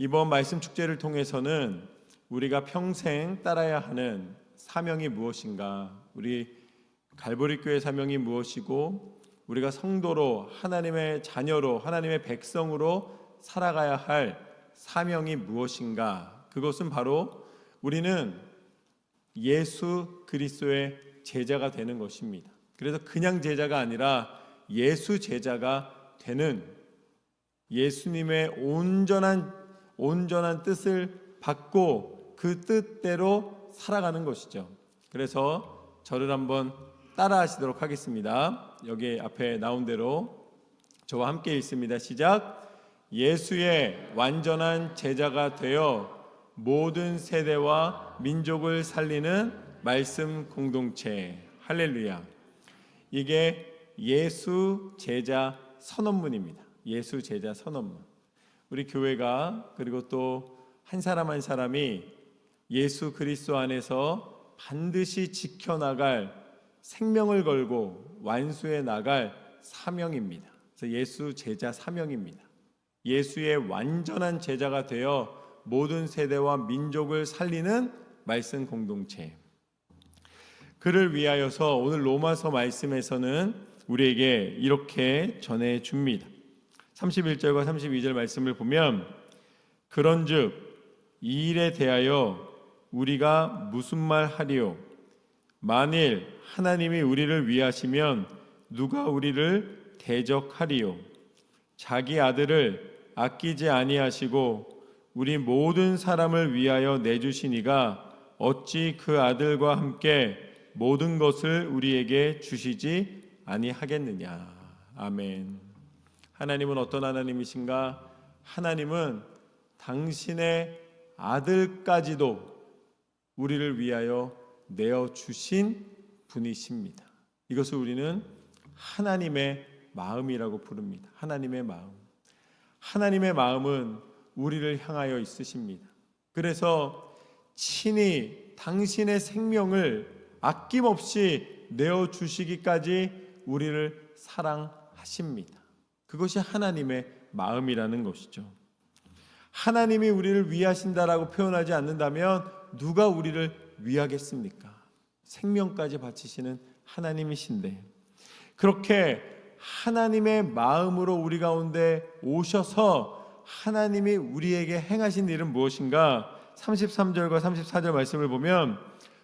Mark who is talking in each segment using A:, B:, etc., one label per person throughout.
A: 이번 말씀 축제를 통해서는 우리가 평생 따라야 하는 사명이 무엇인가, 우리 갈보리 교회 사명이 무엇이고 우리가 성도로 하나님의 자녀로 하나님의 백성으로 살아가야 할 사명이 무엇인가, 그것은 바로 우리는 예수 그리스도의 제자가 되는 것입니다. 그래서 그냥 제자가 아니라 예수 제자가 되는, 예수님의 온전한 뜻을 받고 그 뜻대로 살아가는 것이죠. 그래서 저를 한번 따라 하시도록 하겠습니다. 여기 앞에 나온 대로 저와 함께 읽습니다. 시작. 예수의 완전한 제자가 되어 모든 세대와 민족을 살리는 말씀 공동체. 할렐루야. 이게 예수 제자 선언문입니다. 예수 제자 선언문. 우리 교회가, 그리고 또 한 사람 한 사람이 예수 그리스도 안에서 반드시 지켜나갈, 생명을 걸고 완수해 나갈 사명입니다. 그래서 예수 제자 사명입니다. 예수의 완전한 제자가 되어 모든 세대와 민족을 살리는 말씀 공동체. 그를 위하여서 오늘 로마서 말씀에서는 우리에게 이렇게 전해줍니다. 31절과 32절 말씀을 보면, 그런즉 이 일에 대하여 우리가 무슨 말 하리요? 만일 하나님이 우리를 위하시면 누가 우리를 대적하리요? 자기 아들을 아끼지 아니하시고 우리 모든 사람을 위하여 내주시니가 어찌 그 아들과 함께 모든 것을 우리에게 주시지 아니하겠느냐. 아멘. 하나님은 어떤 하나님이신가? 하나님은 당신의 아들까지도 우리를 위하여 내어주신 분이십니다. 이것을 우리는 하나님의 마음이라고 부릅니다. 하나님의 마음. 하나님의 마음은 우리를 향하여 있으십니다. 그래서 친히 당신의 생명을 아낌없이 내어주시기까지 우리를 사랑하십니다. 그것이 하나님의 마음이라는 것이죠. 하나님이 우리를 위하신다라고 표현하지 않는다면 누가 우리를 위하겠습니까? 생명까지 바치시는 하나님이신데, 그렇게 하나님의 마음으로 우리 가운데 오셔서 하나님이 우리에게 행하신 일은 무엇인가? 33절과 34절 말씀을 보면,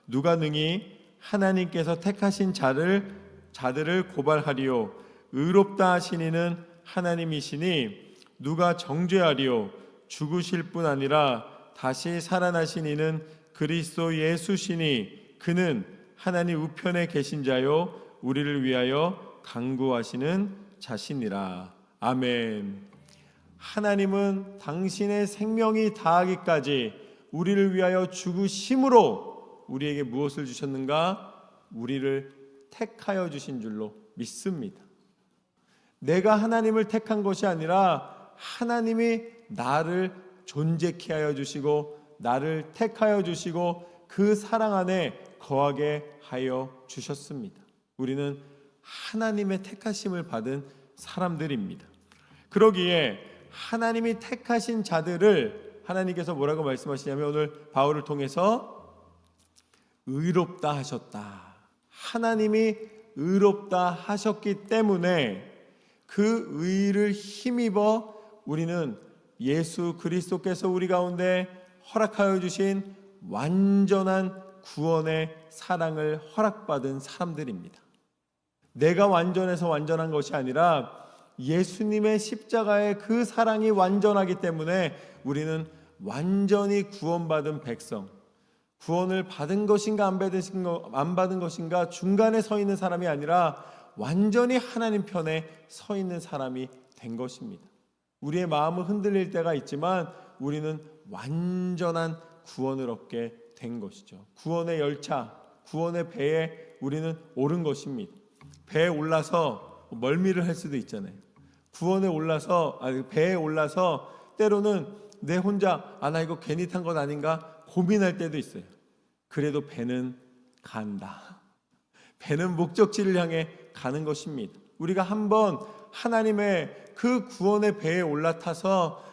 A: 누가 능히 하나님께서 택하신 자들을 고발하리요? 의롭다 하신 이는 하나님이시니 누가 정죄하리요? 죽으실 뿐 아니라 다시 살아나신 이는 그리스도 예수시니 그는 하나님 우편에 계신 자요 우리를 위하여 간구하시는 자신이라. 아멘. 하나님은 당신의 생명이 다하기까지 우리를 위하여 죽으심으로 우리에게 무엇을 주셨는가? 우리를 택하여 주신 줄로 믿습니다. 내가 하나님을 택한 것이 아니라 하나님이 나를 존재케 하여 주시고 나를 택하여 주시고 그 사랑 안에 거하게 하여 주셨습니다. 우리는 하나님의 택하심을 받은 사람들입니다. 그러기에 하나님이 택하신 자들을 하나님께서 뭐라고 말씀하시냐면, 오늘 바울을 통해서 의롭다 하셨다. 하나님이 의롭다 하셨기 때문에 그 의를 힘입어 우리는 예수 그리스도께서 우리 가운데 허락하여 주신 완전한 구원의 사랑을 허락받은 사람들입니다. 내가 완전해서 완전한 것이 아니라 예수님의 십자가의 그 사랑이 완전하기 때문에 우리는 완전히 구원받은 백성, 구원을 받은 것인가 안 받은 것인가 중간에 서 있는 사람이 아니라 완전히 하나님 편에 서 있는 사람이 된 것입니다. 우리의 마음은 흔들릴 때가 있지만 우리는 완전한 구원을 얻게 된 것이죠. 구원의 열차, 구원의 배에 우리는 오른 것입니다. 배에 올라서 멀미를 할 수도 있잖아요. 배에 올라서 때로는 내 혼자 나 이거 괜히 탄 건 아닌가 고민할 때도 있어요. 그래도 배는 간다. 배는 목적지를 향해 가는 것입니다. 우리가 한번 하나님의 그 구원의 배에 올라타서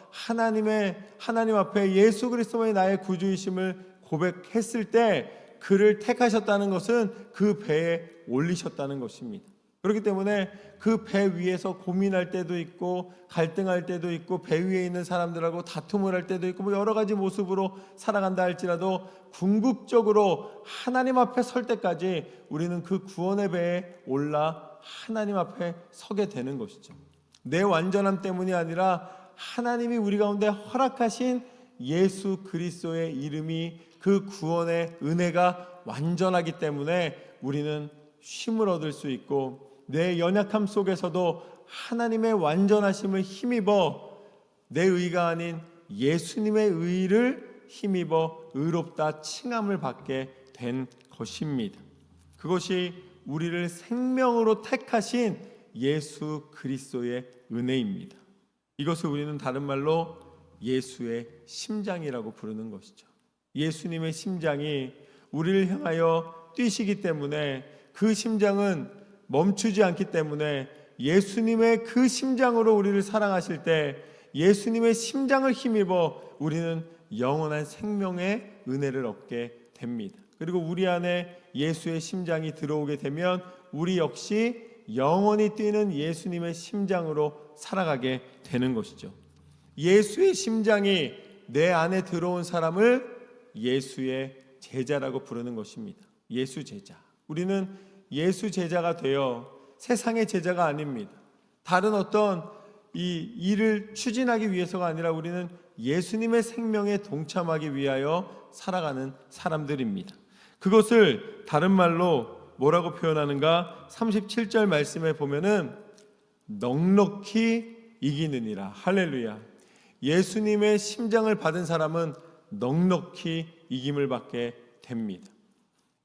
A: 하나님 앞에 예수 그리스도의 나의 구주이심을 고백했을 때 그를 택하셨다는 것은 그 배에 올리셨다는 것입니다. 그렇기 때문에 그 배 위에서 고민할 때도 있고 갈등할 때도 있고 배 위에 있는 사람들하고 다툼을 할 때도 있고 뭐 여러 가지 모습으로 살아간다 할지라도 궁극적으로 하나님 앞에 설 때까지 우리는 그 구원의 배에 올라 하나님 앞에 서게 되는 것이죠. 내 완전함 때문이 아니라 하나님이 우리 가운데 허락하신 예수 그리스도의 이름이 그 구원의 은혜가 완전하기 때문에 우리는 쉼을 얻을 수 있고 내 연약함 속에서도 하나님의 완전하심을 힘입어 내 의가 아닌 예수님의 의를 힘입어 의롭다 칭함을 받게 된 것입니다. 그것이 우리를 생명으로 택하신 예수 그리스도의 은혜입니다. 이것을 우리는 다른 말로 예수의 심장이라고 부르는 것이죠. 예수님의 심장이 우리를 향하여 뛰시기 때문에 그 심장은 멈추지 않기 때문에 예수님의 그 심장으로 우리를 사랑하실 때 예수님의 심장을 힘입어 우리는 영원한 생명의 은혜를 얻게 됩니다. 그리고 우리 안에 예수의 심장이 들어오게 되면 우리 역시 영원히 뛰는 예수님의 심장으로 살아가게 되는 것이죠. 예수의 심장이 내 안에 들어온 사람을 예수의 제자라고 부르는 것입니다. 예수 제자. 우리는 예수 제자가 되어 세상의 제자가 아닙니다. 다른 어떤 이 일을 추진하기 위해서가 아니라 우리는 예수님의 생명에 동참하기 위하여 살아가는 사람들입니다. 그것을 다른 말로 뭐라고 표현하는가? 37절 말씀에 보면은 넉넉히 이기느니라. 할렐루야. 예수님의 심장을 받은 사람은 넉넉히 이김을 받게 됩니다.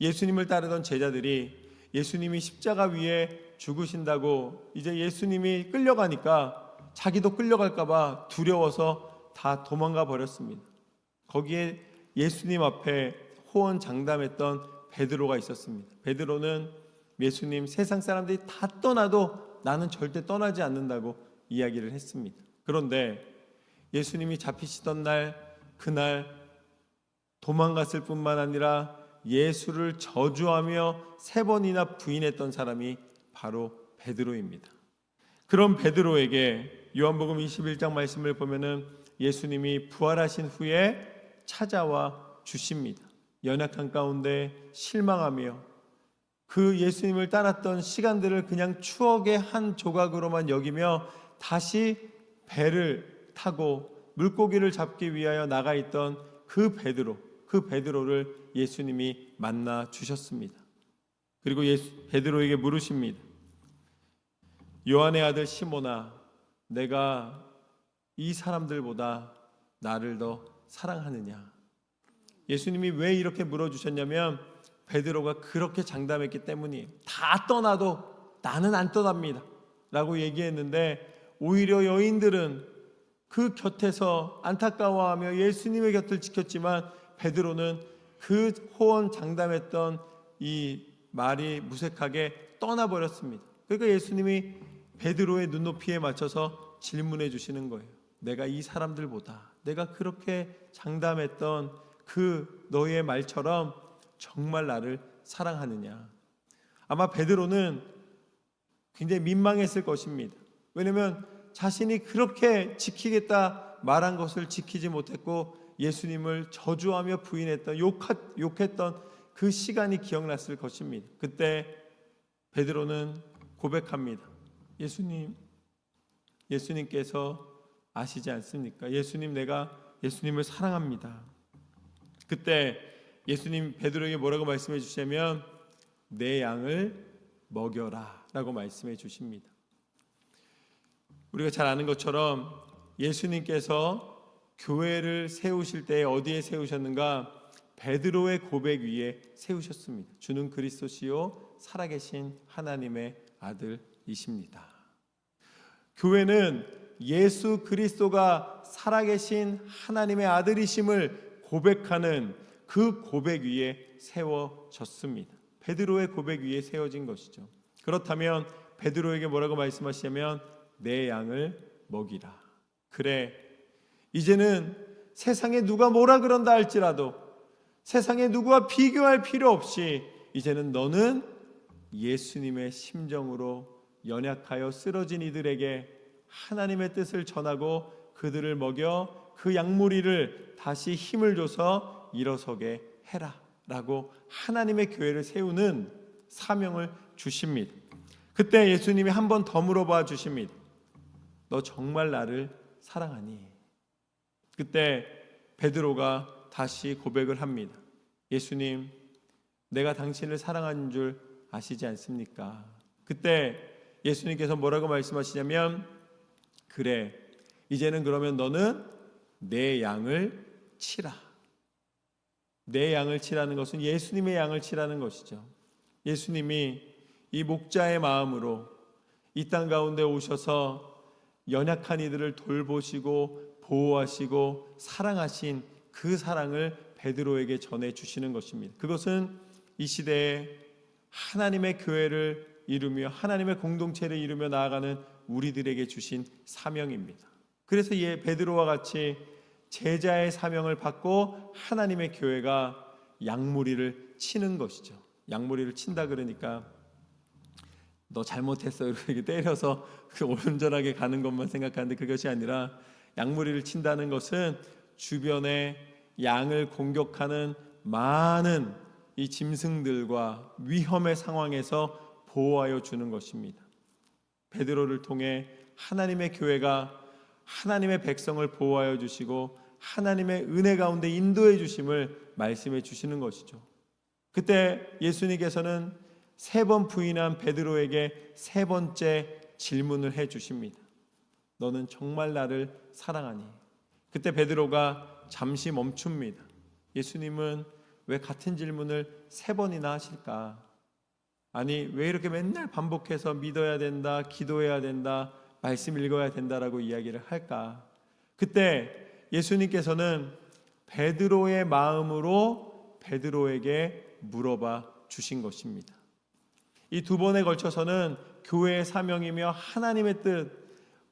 A: 예수님을 따르던 제자들이 예수님이 십자가 위에 죽으신다고 이제 예수님이 끌려가니까 자기도 끌려갈까봐 두려워서 다 도망가 버렸습니다. 거기에 예수님 앞에 호언장담했던 베드로가 있었습니다. 베드로는 예수님 세상 사람들이 다 떠나도 나는 절대 떠나지 않는다고 이야기를 했습니다. 그런데 예수님이 잡히시던 그날 도망갔을 뿐만 아니라 예수를 저주하며 3번이나 부인했던 사람이 바로 베드로입니다. 그런 베드로에게 요한복음 21장 말씀을 보면은 예수님이 부활하신 후에 찾아와 주십니다. 연약한 가운데 실망하며 그 예수님을 따랐던 시간들을 그냥 추억의 한 조각으로만 여기며 다시 배를 타고 물고기를 잡기 위하여 나가 있던 그 베드로를 예수님이 만나 주셨습니다. 그리고 베드로에게 물으십니다. 요한의 아들 시몬아, 내가 이 사람들보다 나를 더 사랑하느냐? 예수님이 왜 이렇게 물어주셨냐면 베드로가 그렇게 장담했기 때문이에요. 다 떠나도 나는 안 떠납니다 라고 얘기했는데 오히려 여인들은 그 곁에서 안타까워하며 예수님의 곁을 지켰지만 베드로는 그 호언 장담했던 이 말이 무색하게 떠나버렸습니다. 그러니까 예수님이 베드로의 눈높이에 맞춰서 질문해 주시는 거예요. 내가 이 사람들보다 내가 그렇게 장담했던 그 너의 말처럼 정말 나를 사랑하느냐? 아마 베드로는 굉장히 민망했을 것입니다. 왜냐하면 자신이 그렇게 지키겠다 말한 것을 지키지 못했고 예수님을 저주하며 부인했던 욕했던 그 시간이 기억났을 것입니다. 그때 베드로는 고백합니다. 예수님께서 아시지 않습니까? 내가 예수님을 사랑합니다. 그때 예수님 베드로에게 뭐라고 말씀해 주시냐면 내 양을 먹여라 라고 말씀해 주십니다. 우리가 잘 아는 것처럼 예수님께서 교회를 세우실 때 어디에 세우셨는가? 베드로의 고백 위에 세우셨습니다. 주는 그리스도시요 살아계신 하나님의 아들이십니다. 교회는 예수 그리스도가 살아계신 하나님의 아들이심을 고백하는 그 고백 위에 세워졌습니다. 베드로의 고백 위에 세워진 것이죠. 그렇다면 베드로에게 뭐라고 말씀하시냐면 내 양을 먹이라. 그래, 이제는 세상에 누가 뭐라 그런다 할지라도, 세상에 누구와 비교할 필요 없이 이제는 너는 예수님의 심정으로 연약하여 쓰러진 이들에게 하나님의 뜻을 전하고 그들을 먹여 그 양무리를 다시 힘을 줘서 일어서게 해라 라고 하나님의 교회를 세우는 사명을 주십니다. 그때 예수님이 한 번 더 물어봐 주십니다. 너 정말 나를 사랑하니? 그때 베드로가 다시 고백을 합니다. 예수님, 내가 당신을 사랑하는 줄 아시지 않습니까? 그때 예수님께서 뭐라고 말씀하시냐면, 그래, 이제는 그러면 너는 내 양을 치라. 내 양을 치라는 것은 예수님의 양을 치라는 것이죠. 예수님이 이 목자의 마음으로 이 땅 가운데 오셔서 연약한 이들을 돌보시고 보호하시고 사랑하신 그 사랑을 베드로에게 전해주시는 것입니다. 그것은 이 시대에 하나님의 교회를 이루며 하나님의 공동체를 이루며 나아가는 우리들에게 주신 사명입니다. 그래서 베드로와 같이 제자의 사명을 받고 하나님의 교회가 양무리를 치는 것이죠. 양무리를 친다 그러니까 너 잘못했어 이렇게 때려서 온전하게 가는 것만 생각하는데 그것이 아니라, 양무리를 친다는 것은 주변에 양을 공격하는 많은 이 짐승들과 위험의 상황에서 보호하여 주는 것입니다. 베드로를 통해 하나님의 교회가 하나님의 백성을 보호하여 주시고 하나님의 은혜 가운데 인도해 주심을 말씀해 주시는 것이죠. 그때 예수님께서는 3번 부인한 베드로에게 3번째 질문을 해 주십니다. 너는 정말 나를 사랑하니? 그때 베드로가 잠시 멈춥니다. 예수님은 왜 같은 질문을 3번이나 하실까? 아니, 왜 이렇게 맨날 반복해서 믿어야 된다, 기도해야 된다, 말씀 읽어야 된다라고 이야기를 할까? 그때 예수님께서는 베드로의 마음으로 베드로에게 물어봐 주신 것입니다. 이 2번에 걸쳐서는 교회의 사명이며 하나님의 뜻,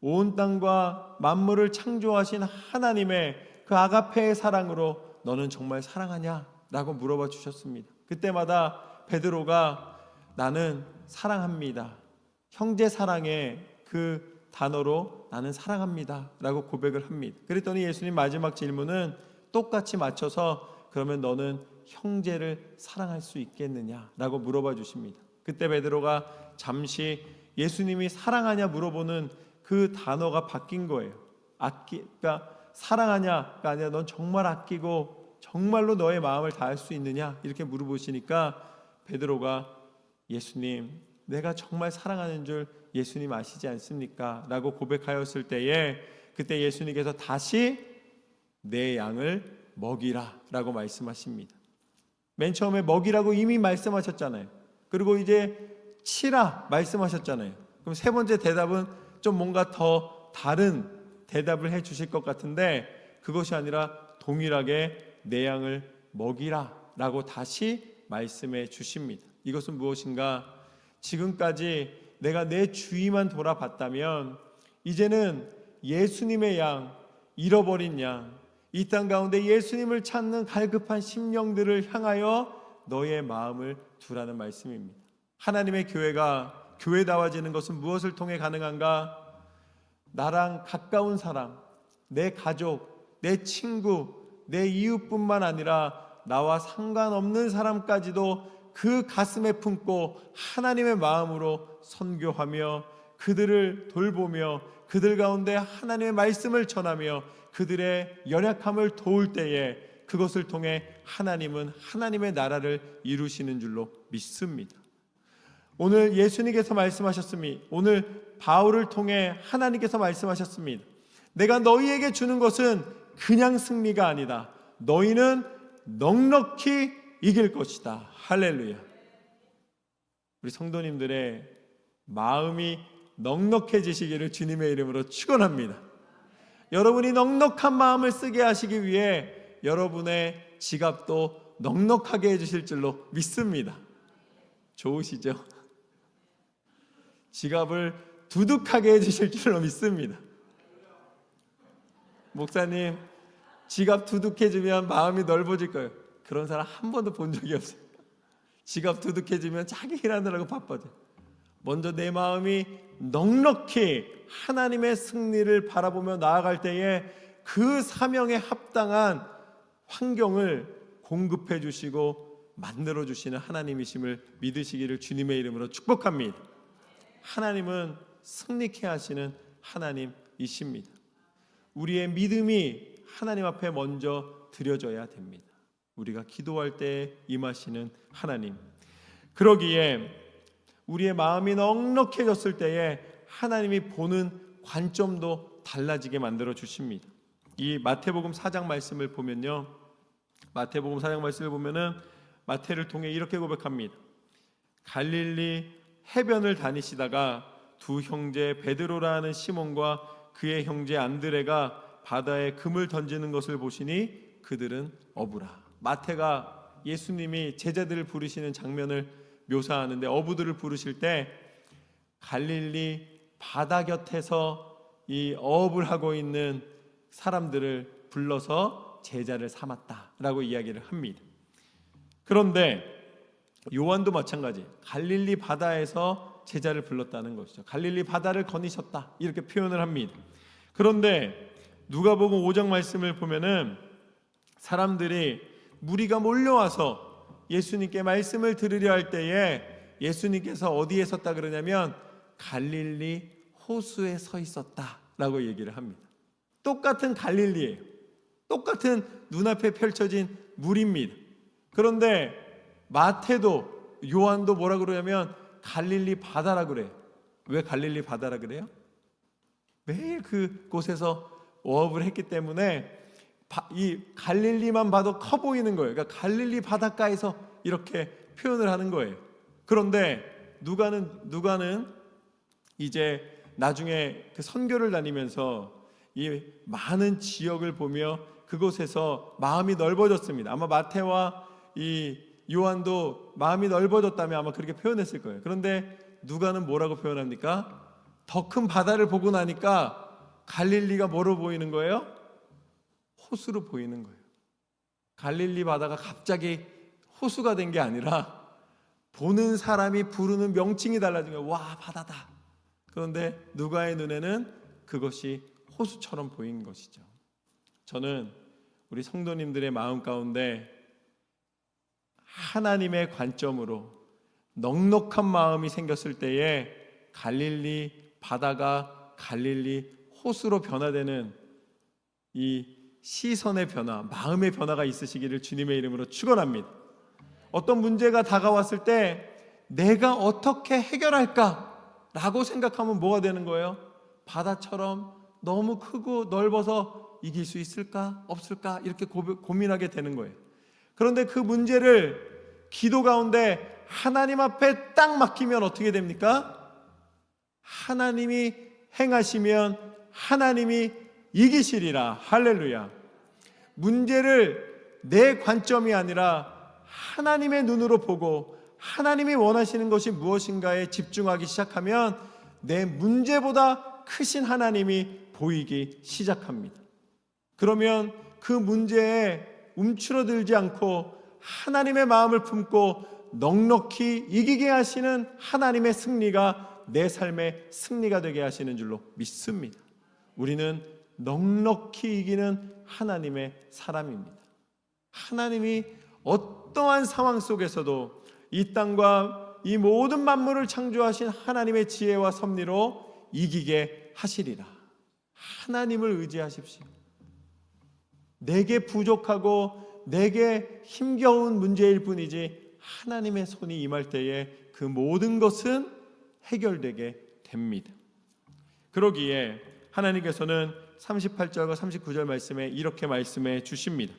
A: 온 땅과 만물을 창조하신 하나님의 그 아가페의 사랑으로 너는 정말 사랑하냐? 라고 물어봐 주셨습니다. 그때마다 베드로가 나는 사랑합니다, 형제 사랑의 그 단어로 나는 사랑합니다 라고 고백을 합니다. 그랬더니 예수님 마지막 질문은 똑같이 맞춰서 그러면 너는 형제를 사랑할 수 있겠느냐 라고 물어봐 주십니다. 그때 베드로가 잠시 예수님이 사랑하냐 물어보는 그 단어가 바뀐 거예요. 그러니까 사랑하냐가 아니라 넌 정말 아끼고 정말로 너의 마음을 다할 수 있느냐 이렇게 물어보시니까 베드로가 예수님, 내가 정말 사랑하는 줄 예수님 아시지 않습니까? 라고 고백하였을 때에 그때 예수님께서 다시 내 양을 먹이라 라고 말씀하십니다. 맨 처음에 먹이라고 이미 말씀하셨잖아요. 그리고 이제 치라 말씀하셨잖아요. 그럼 3번째 대답은 좀 뭔가 더 다른 대답을 해 주실 것 같은데 그것이 아니라 동일하게 내 양을 먹이라 라고 다시 말씀해 주십니다. 이것은 무엇인가? 지금까지 내가 내 주위만 돌아봤다면 이제는 예수님의 양, 잃어버린 양, 이 땅 가운데 예수님을 찾는 갈급한 심령들을 향하여 너의 마음을 두라는 말씀입니다. 하나님의 교회가 교회다워지는 것은 무엇을 통해 가능한가? 나랑 가까운 사람, 내 가족, 내 친구, 내 이웃뿐만 아니라 나와 상관없는 사람까지도 그 가슴에 품고 하나님의 마음으로 선교하며 그들을 돌보며 그들 가운데 하나님의 말씀을 전하며 그들의 연약함을 도울 때에 그것을 통해 하나님은 하나님의 나라를 이루시는 줄로 믿습니다. 오늘 예수님께서 말씀하셨습니다. 오늘 바울을 통해 하나님께서 말씀하셨습니다. 내가 너희에게 주는 것은 그냥 승리가 아니다. 너희는 넉넉히 이길 것이다. 할렐루야. 우리 성도님들의 마음이 넉넉해지시기를 주님의 이름으로 축원합니다. 여러분이 넉넉한 마음을 쓰게 하시기 위해 여러분의 지갑도 넉넉하게 해주실 줄로 믿습니다. 좋으시죠? 지갑을 두둑하게 해주실 줄로 믿습니다. 목사님 지갑 두둑해지면 마음이 넓어질 거예요. 그런 사람 한 번도 본 적이 없어요. 지갑 두둑해지면 자기 일하느라고 바빠져. 먼저 내 마음이 넉넉히 하나님의 승리를 바라보며 나아갈 때에 그 사명에 합당한 환경을 공급해 주시고 만들어 주시는 하나님이심을 믿으시기를 주님의 이름으로 축복합니다. 하나님은 승리케 하시는 하나님이십니다. 우리의 믿음이 하나님 앞에 먼저 드려져야 됩니다. 우리가 기도할 때 임하시는 하나님. 그러기에 우리의 마음이 넉넉해졌을 때에 하나님이 보는 관점도 달라지게 만들어 주십니다. 이 마태복음 4장 말씀을 보면요, 마태복음 4장 말씀을 보면은 마태를 통해 이렇게 고백합니다. 갈릴리 해변을 다니시다가 두 형제 베드로라 하는 시몬과 그의 형제 안드레가 바다에 금을 던지는 것을 보시니 그들은 어부라. 마태가 예수님이 제자들을 부르시는 장면을 묘사하는데, 어부들을 부르실 때 갈릴리 바다 곁에서 이 어업을 하고 있는 사람들을 불러서 제자를 삼았다라고 이야기를 합니다. 그런데 요한도 마찬가지, 갈릴리 바다에서 제자를 불렀다는 것이죠. 갈릴리 바다를 거니셨다 이렇게 표현을 합니다. 그런데 누가복음 5장 말씀을 보면은 사람들이 무리가 몰려와서 예수님께 말씀을 들으려 할 때에 예수님께서 어디에 섰다 그러냐면 갈릴리 호수에 서 있었다라고 얘기를 합니다. 똑같은 갈릴리예요. 똑같은 눈앞에 펼쳐진 물입니다. 그런데 마태도 요한도 뭐라 그러냐면 갈릴리 바다라 그래요. 왜 갈릴리 바다라 그래요? 매일 그곳에서 어업을 했기 때문에 이 갈릴리만 봐도 커 보이는 거예요. 그러니까 갈릴리 바닷가에서 이렇게 표현을 하는 거예요. 그런데 누가는 이제 나중에 그 선교를 다니면서 이 많은 지역을 보며 그곳에서 마음이 넓어졌습니다. 아마 마태와 이 요한도 마음이 넓어졌다면 아마 그렇게 표현했을 거예요. 그런데 누가는 뭐라고 표현합니까? 더 큰 바다를 보고 나니까 갈릴리가 뭐로 보이는 거예요? 호수로 보이는 거예요. 갈릴리 바다가 갑자기 호수가 된 게 아니라 보는 사람이 부르는 명칭이 달라진 거예요. 와, 바다다. 그런데 누가의 눈에는 그것이 호수처럼 보인 것이죠. 저는 우리 성도님들의 마음 가운데 하나님의 관점으로 넉넉한 마음이 생겼을 때에 갈릴리 바다가 갈릴리 호수로 변화되는 이 시선의 변화, 마음의 변화가 있으시기를 주님의 이름으로 축원합니다. 어떤 문제가 다가왔을 때 내가 어떻게 해결할까라고 생각하면 뭐가 되는 거예요? 바다처럼 너무 크고 넓어서 이길 수 있을까 없을까 이렇게 고민하게 되는 거예요. 그런데 그 문제를 기도 가운데 하나님 앞에 딱 맡기면 어떻게 됩니까? 하나님이 행하시면 하나님이 이기시리라. 할렐루야. 문제를 내 관점이 아니라 하나님의 눈으로 보고 하나님이 원하시는 것이 무엇인가에 집중하기 시작하면 내 문제보다 크신 하나님이 보이기 시작합니다. 그러면 그 문제에 움츠러들지 않고 하나님의 마음을 품고 넉넉히 이기게 하시는 하나님의 승리가 내 삶의 승리가 되게 하시는 줄로 믿습니다. 우리는 넉넉히 이기는 하나님의 사람입니다. 하나님이 어떠한 상황 속에서도 이 땅과 이 모든 만물을 창조하신 하나님의 지혜와 섭리로 이기게 하시리라. 하나님을 의지하십시오. 내게 부족하고 내게 힘겨운 문제일 뿐이지 하나님의 손이 임할 때에 그 모든 것은 해결되게 됩니다. 그러기에 하나님께서는 38절과 39절 말씀에 이렇게 말씀해 주십니다.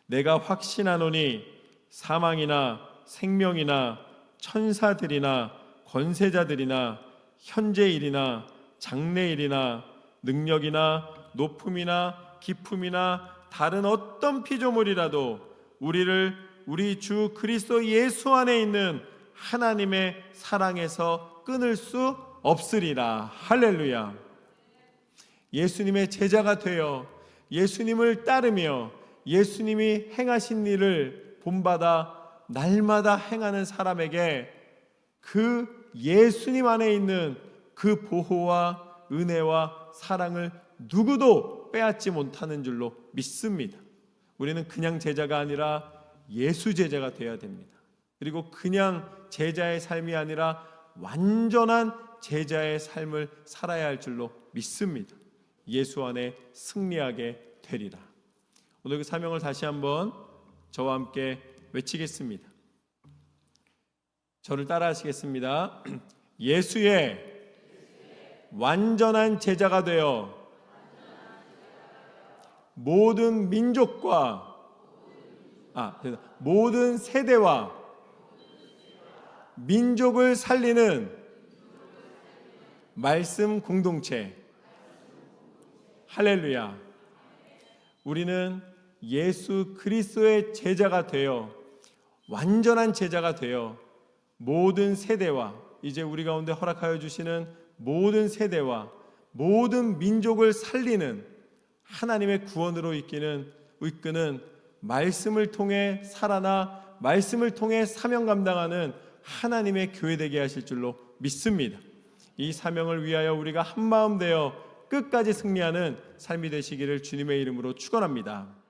A: 내가 확신하노니 사망이나 생명이나 천사들이나 권세자들이나 현재일이나 장래일이나 능력이나 높음이나 깊음이나 다른 어떤 피조물이라도 우리를 우리 주 그리스도 예수 안에 있는 하나님의 사랑에서 끊을 수 없으리라. 할렐루야. 예수님의 제자가 되어 예수님을 따르며 예수님이 행하신 일을 본받아 날마다 행하는 사람에게 그 예수님 안에 있는 그 보호와 은혜와 사랑을 누구도 빼앗지 못하는 줄로 믿습니다. 우리는 그냥 제자가 아니라 예수 제자가 되어야 됩니다. 그리고 그냥 제자의 삶이 아니라 완전한 제자의 삶을 살아야 할 줄로 믿습니다. 예수 안에 승리하게 되리라. 오늘 그 사명을 다시 한번 저와 함께 외치겠습니다. 저를 따라 하시겠습니다. 예수의 완전한 제자가 되어 모든 민족과 모든 세대와 민족을 살리는 말씀 공동체. 할렐루야. 우리는 예수 그리스도의 제자가 되어 완전한 제자가 되어 모든 세대와 이제 우리 가운데 허락하여 주시는 모든 세대와 모든 민족을 살리는 하나님의 구원으로 이끄는 말씀을 통해 살아나 말씀을 통해 사명 감당하는 하나님의 교회 되게 하실 줄로 믿습니다. 이 사명을 위하여 우리가 한마음 되어 끝까지 승리하는 삶이 되시기를 주님의 이름으로 축원합니다.